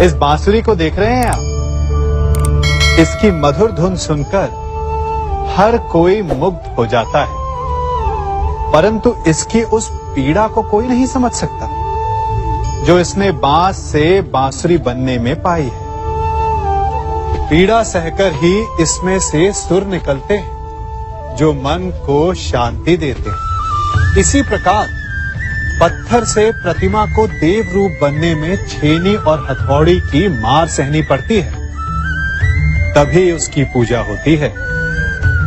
इस बांसुरी को देख रहे हैं आप? इसकी मधुर धुन सुनकर हर कोई मुग्ध हो जाता है, परंतु इसकी उस पीड़ा को कोई नहीं समझ सकता जो इसने बांस से बांसुरी बनने में पाई है। पीड़ा सहकर ही इसमें से सुर निकलते हैं जो मन को शांति देते हैं। इसी प्रकार पत्थर से प्रतिमा को देव रूप बनने में छेनी और हथौड़ी की मार सहनी पड़ती है, तभी उसकी पूजा होती है।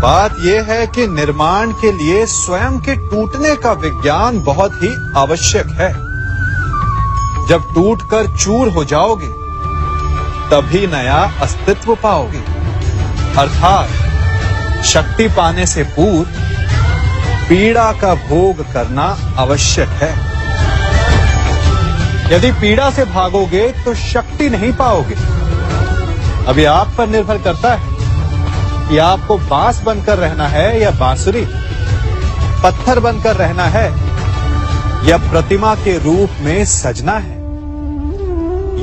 बात यह है कि निर्माण के लिए स्वयं के टूटने का विज्ञान बहुत ही आवश्यक है। जब टूटकर चूर हो जाओगे तभी नया अस्तित्व पाओगे, अर्थात शक्ति पाने से पूर्व पीड़ा का भोग करना आवश्यक है। यदि पीड़ा से भागोगे तो शक्ति नहीं पाओगे। अभी आप पर निर्भर करता है कि आपको बांस बनकर रहना है या बांसुरी, पत्थर बनकर रहना है या प्रतिमा के रूप में सजना है।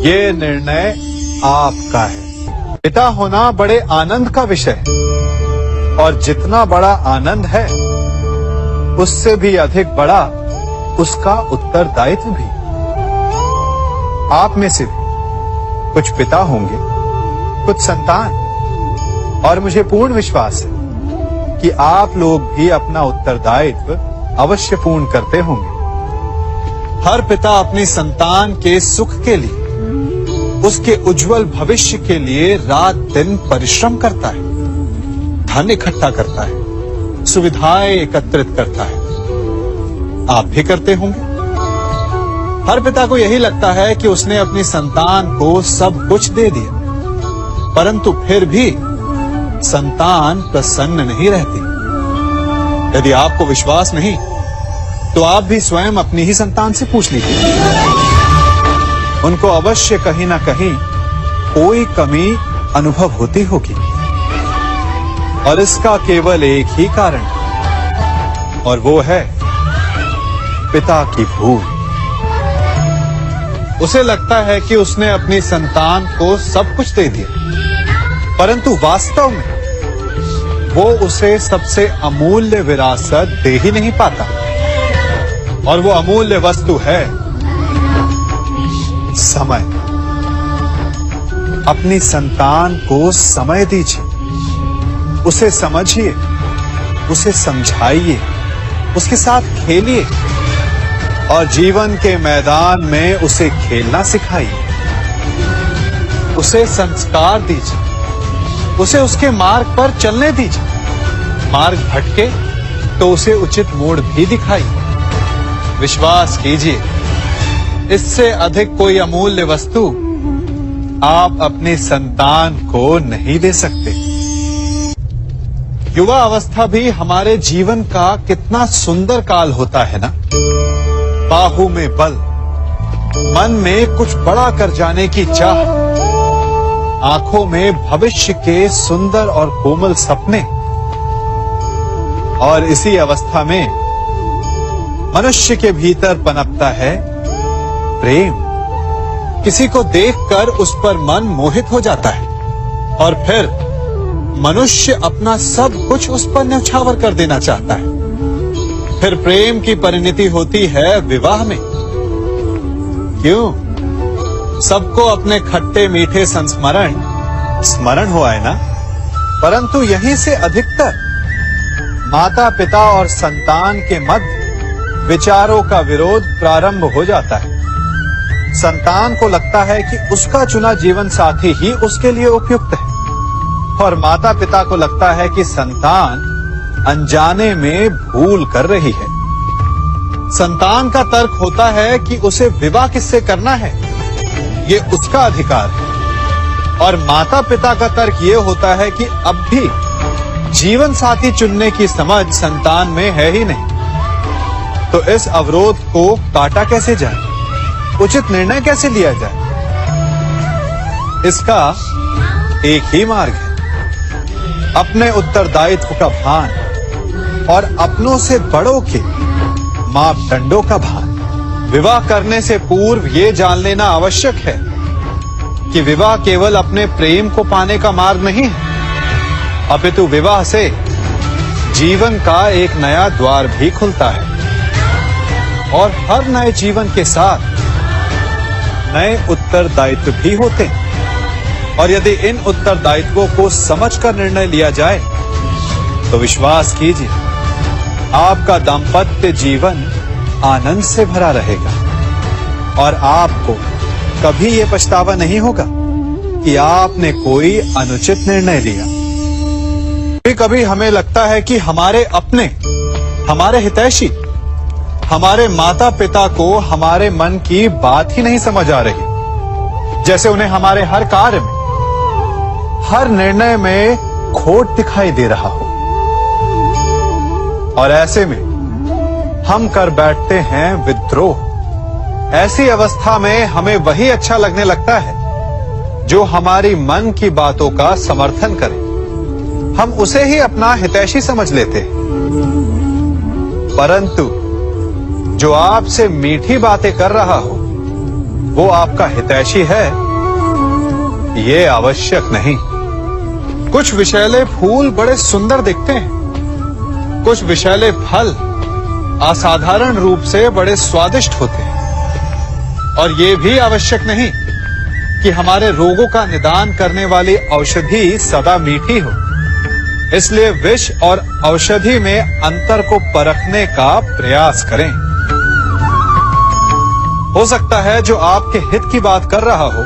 ये निर्णय आपका है। पिता होना बड़े आनंद का विषय है, और जितना बड़ा आनंद है उससे भी अधिक बड़ा उसका उत्तरदायित्व भी। आप में से भी कुछ पिता होंगे, कुछ संतान, और मुझे पूर्ण विश्वास है कि आप लोग भी अपना उत्तरदायित्व अवश्य पूर्ण करते होंगे। हर पिता अपनी संतान के सुख के लिए, उसके उज्जवल भविष्य के लिए रात दिन परिश्रम करता है, धन इकट्ठा करता है, सुविधाएं एकत्रित करता है। आप भी करते होंगे। हर पिता को यही लगता है कि उसने अपनी संतान को सब कुछ दे दिया, परंतु फिर भी संतान प्रसन्न नहीं रहती। यदि आपको विश्वास नहीं तो आप भी स्वयं अपनी ही संतान से पूछ लीजिए। उनको अवश्य कहीं ना कहीं कोई कमी अनुभव होती होगी, और इसका केवल एक ही कारण है, और वो है पिता की भूल। उसे लगता है कि उसने अपनी संतान को सब कुछ दे दिया, परंतु वास्तव में वो उसे सबसे अमूल्य विरासत दे ही नहीं पाता, और वो अमूल्य वस्तु है समय। अपनी संतान को समय दीजिए, उसे समझिए, उसे समझाइए, उसके साथ खेलिए, और जीवन के मैदान में उसे खेलना सिखाइए। उसे संस्कार दीजिए, उसे उसके मार्ग पर चलने दीजिए। मार्ग भटके तो उसे उचित मोड़ भी दिखाइए। विश्वास कीजिए, इससे अधिक कोई अमूल्य वस्तु आप अपनी संतान को नहीं दे सकते। युवा अवस्था भी हमारे जीवन का कितना सुंदर काल होता है ना। बाहु में बल, मन में कुछ बड़ा कर जाने की चाह, आंखों में भविष्य के सुंदर और कोमल सपने। और इसी अवस्था में मनुष्य के भीतर पनपता है प्रेम। किसी को देखकर उस पर मन मोहित हो जाता है, और फिर मनुष्य अपना सब कुछ उस पर न्यौछावर कर देना चाहता है। फिर प्रेम की परिणति होती है विवाह में। क्यों? सबको अपने खट्टे मीठे संस्मरण स्मरण हुआ है ना। परंतु यहीं से अधिकतर माता पिता और संतान के मध्य विचारों का विरोध प्रारंभ हो जाता है। संतान को लगता है कि उसका चुना जीवन साथी ही उसके लिए उपयुक्त है, और माता पिता को लगता है कि संतान अनजाने में भूल कर रही है। संतान का तर्क होता है कि उसे विवाह किससे करना है, ये उसका अधिकार है, और माता पिता का तर्क ये होता है कि अब भी जीवन साथी चुनने की समझ संतान में है ही नहीं। तो इस अवरोध को काटा कैसे जाए, उचित निर्णय कैसे लिया जाए? इसका एक ही मार्ग है, अपने उत्तरदायित्व का भान और अपनों से बड़ों के मापदंडों का भान। विवाह करने से पूर्व ये जान लेना आवश्यक है कि विवाह केवल अपने प्रेम को पाने का मार्ग नहीं है, अपितु विवाह से जीवन का एक नया द्वार भी खुलता है और हर नए जीवन के साथ नए उत्तरदायित्व भी होते हैं। और यदि इन उत्तरदायित्वों को समझकर निर्णय लिया जाए तो विश्वास कीजिए, आपका दाम्पत्य जीवन आनंद से भरा रहेगा और आपको कभी ये पछतावा नहीं होगा कि आपने कोई अनुचित निर्णय लिया। कभी हमें लगता है कि हमारे अपने, हमारे हितैषी, हमारे माता पिता को हमारे मन की बात ही नहीं समझ आ रही, जैसे उन्हें हमारे हर कार्य में, हर निर्णय में खोट दिखाई दे रहा हो। और ऐसे में हम कर बैठते हैं विद्रोह। ऐसी अवस्था में हमें वही अच्छा लगने लगता है जो हमारी मन की बातों का समर्थन करे। हम उसे ही अपना हितैषी समझ लेते हैं। परंतु जो आपसे मीठी बातें कर रहा हो वो आपका हितैषी है, ये आवश्यक नहीं। कुछ विषैले फूल बड़े सुंदर दिखते हैं, कुछ विषैले फल असाधारण रूप से बड़े स्वादिष्ट होते हैं। और ये भी आवश्यक नहीं कि हमारे रोगों का निदान करने वाली औषधि सदा मीठी हो। इसलिए विष और औषधि में अंतर को परखने का प्रयास करें। हो सकता है जो आपके हित की बात कर रहा हो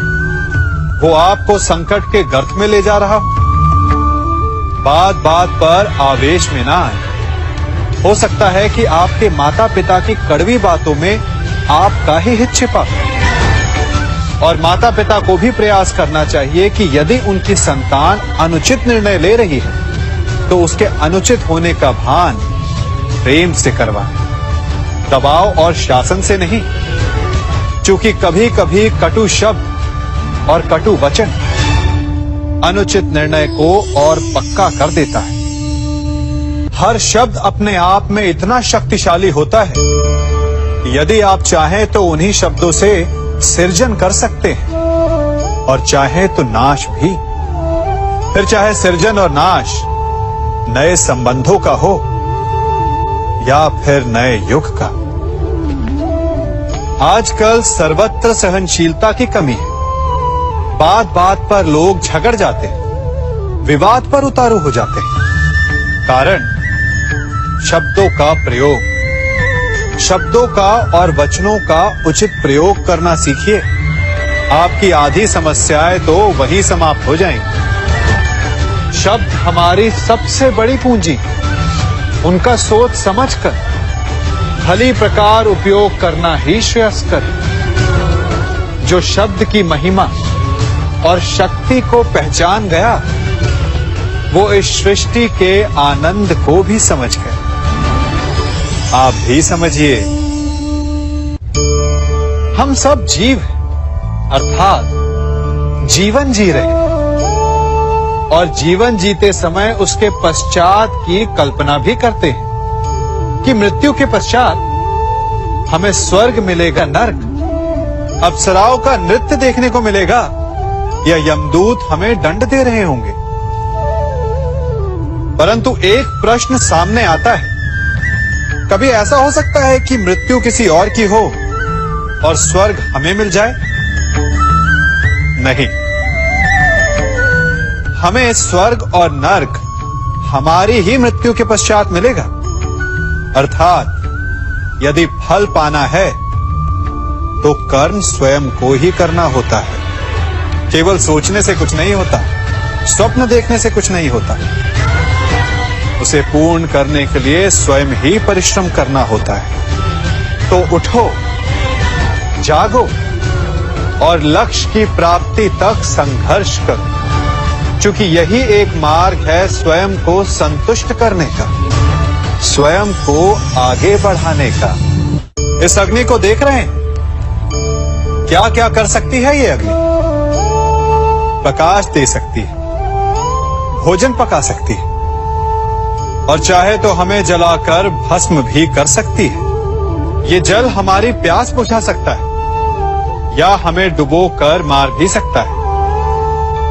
वो आपको संकट के गर्त में ले जा रहा हो। बात बात पर आवेश में ना आए। हो सकता है कि आपके माता पिता की कड़वी बातों में आपका ही हित छिपा हो। और माता पिता को भी प्रयास करना चाहिए कि यदि उनकी संतान अनुचित निर्णय ले रही है तो उसके अनुचित होने का भान प्रेम से करवाएं, दबाव और शासन से नहीं। क्योंकि कभी कभी कटु शब्द और कटु वचन अनुचित निर्णय को और पक्का कर देता है। हर शब्द अपने आप में इतना शक्तिशाली होता है कि यदि आप चाहें तो उन्हीं शब्दों से सृजन कर सकते हैं और चाहे तो नाश भी। फिर चाहे सृजन और नाश नए संबंधों का हो या फिर नए युग का। आजकल सर्वत्र सहनशीलता की कमी है। बात बात पर लोग झगड़ जाते हैं, विवाद पर उतारू हो जाते हैं। कारण शब्दों का प्रयोग। शब्दों का और वचनों का उचित प्रयोग करना सीखिए। आपकी आधी समस्याएं तो वही समाप्त हो जाएंगी। शब्द हमारी सबसे बड़ी पूंजी, उनका सोच समझकर भली प्रकार उपयोग करना ही श्रेयस्कर। जो शब्द की महिमा और शक्ति को पहचान गया वो इस सृष्टि के आनंद को भी समझ गया। आप भी समझिए। हम सब जीव हैं, अर्थात जीवन जी रहे हैं और जीवन जीते समय उसके पश्चात की कल्पना भी करते हैं कि मृत्यु के पश्चात हमें स्वर्ग मिलेगा, नर्क, अप्सराओं का नृत्य देखने को मिलेगा या यमदूत हमें दंड दे रहे होंगे। परंतु एक प्रश्न सामने आता है, कभी ऐसा हो सकता है कि मृत्यु किसी और की हो और स्वर्ग हमें मिल जाए? नहीं, हमें स्वर्ग और नर्क हमारी ही मृत्यु के पश्चात मिलेगा। अर्थात यदि फल पाना है तो कर्म स्वयं को ही करना होता है। केवल सोचने से कुछ नहीं होता, स्वप्न देखने से कुछ नहीं होता। उसे पूर्ण करने के लिए स्वयं ही परिश्रम करना होता है। तो उठो, जागो और लक्ष्य की प्राप्ति तक संघर्ष करो, क्योंकि यही एक मार्ग है स्वयं को संतुष्ट करने का, स्वयं को आगे बढ़ाने का। इस अग्नि को देख रहे हैं? क्या क्या कर सकती है ये अग्नि? प्रकाश दे सकती है, भोजन पका सकती है और चाहे तो हमें जलाकर भस्म भी कर सकती है। ये जल हमारी प्यास बुझा सकता है या हमें डुबो कर मार भी सकता है।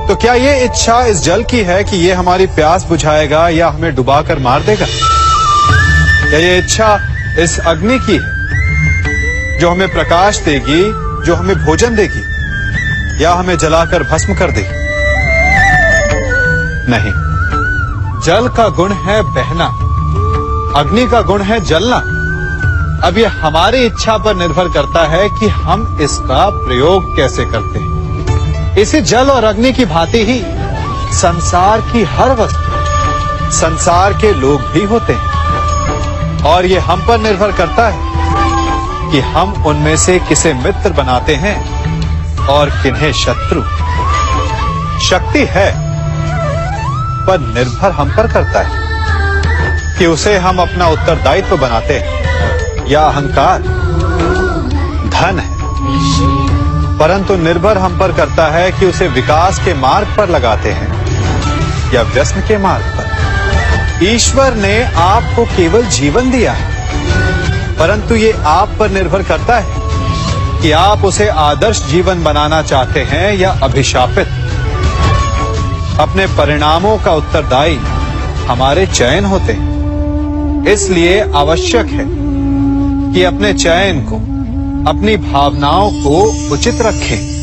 तो क्या ये इच्छा इस जल की है कि ये हमारी प्यास बुझाएगा या हमें डुबाकर मार देगा? या ये इच्छा इस अग्नि की है जो हमें प्रकाश देगी, जो हमें भोजन देगी, या हमें जलाकर भस्म कर देगी? नहीं, जल का गुण है बहना, अग्नि का गुण है जलना। अब ये हमारी इच्छा पर निर्भर करता है कि हम इसका प्रयोग कैसे करते हैं। इसी जल और अग्नि की भांति ही संसार की हर वस्तु, संसार के लोग भी होते हैं, और ये हम पर निर्भर करता है कि हम उनमें से किसे मित्र बनाते हैं और किन्हें शत्रु। शक्ति है, पर निर्भर हम पर करता है कि उसे हम अपना उत्तरदायित्व बनाते हैं या अहंकार। धन है, परंतु निर्भर हम पर करता है कि उसे विकास के मार्ग पर लगाते हैं या व्यसन के मार्ग पर। ईश्वर ने आपको केवल जीवन दिया है, परंतु ये आप पर निर्भर करता है कि आप उसे आदर्श जीवन बनाना चाहते हैं या अभिशापित। अपने परिणामों का उत्तरदायी हमारे चयन होते हैं। इसलिए आवश्यक है कि अपने चयन को, अपनी भावनाओं को उचित रखें।